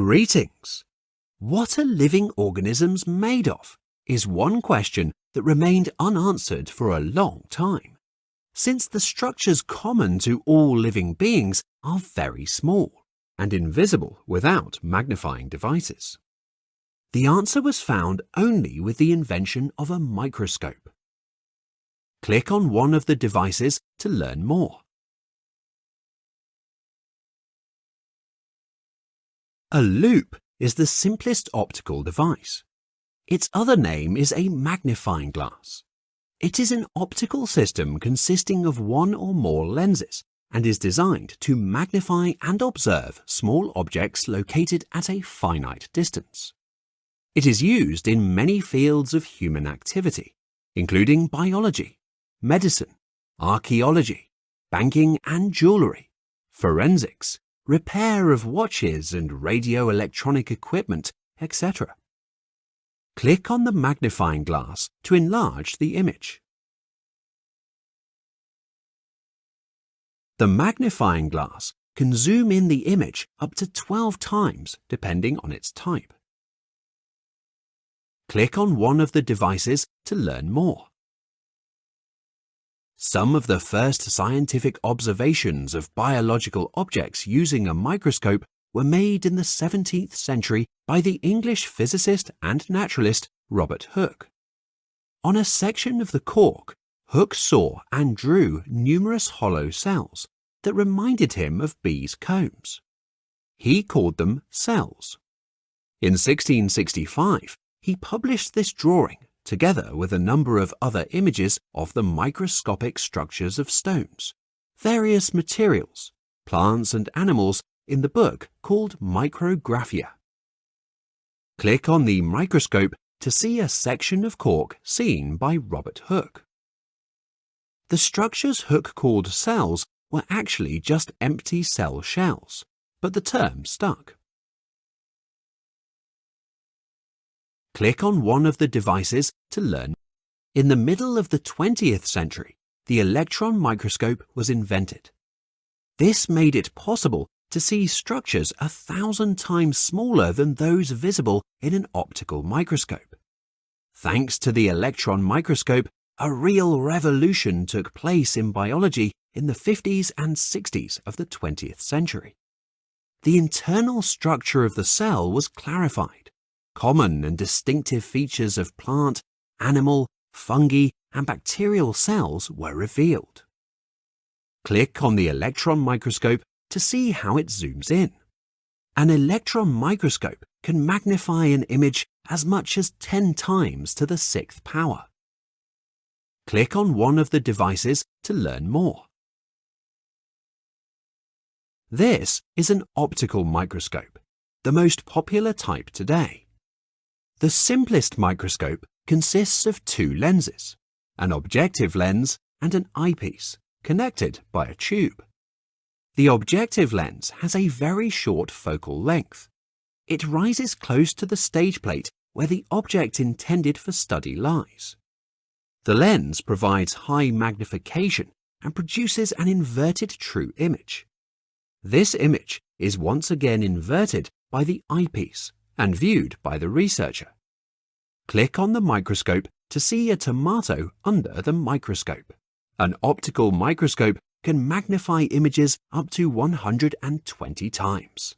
Greetings! What are living organisms made of is one question that remained unanswered for a long time, since the structures common to all living beings are very small and invisible without magnifying devices. The answer was found only with the invention of a microscope. Click on one of the devices to learn more. A loupe is the simplest optical device. Its other name is a magnifying glass. It is an optical system consisting of one or more lenses and is designed to magnify and observe small objects located at a finite distance. It is used in many fields of human activity, including biology, medicine, archaeology, banking and jewelry, forensics, repair of watches and radio-electronic equipment, etc. Click on the magnifying glass to enlarge the image. The magnifying glass can zoom in the image up to 12 times depending on its type. Click on one of the devices to learn more. Some of the first scientific observations of biological objects using a microscope were made in the 17th century by the English physicist and naturalist Robert Hooke. On a section of the cork, Hooke saw and drew numerous hollow cells that reminded him of bees' combs. He called them cells. In 1665, he published this drawing together with a number of other images of the microscopic structures of stones, various materials, plants and animals in the book called Micrographia. Click on the microscope to see a section of cork seen by Robert Hooke. The structures Hooke called cells were actually just empty cell shells, but the term stuck. Click on one of the devices to learn. In the middle of the 20th century, the electron microscope was invented. This made it possible to see structures 1,000 times smaller than those visible in an optical microscope. Thanks to the electron microscope, a real revolution took place in biology in the 50s and 60s of the 20th century. The internal structure of the cell was clarified. Common and distinctive features of plant, animal, fungi, and bacterial cells were revealed. Click on the electron microscope to see how it zooms in. An electron microscope can magnify an image as much as 10 times to the 6th power. Click on one of the devices to learn more. This is an optical microscope, the most popular type today. The simplest microscope consists of two lenses, an objective lens and an eyepiece, connected by a tube. The objective lens has a very short focal length. It rises close to the stage plate where the object intended for study lies. The lens provides high magnification and produces an inverted true image. This image is once again inverted by the eyepiece and viewed by the researcher. Click on the microscope to see a tomato under the microscope. An optical microscope can magnify images up to 120 times.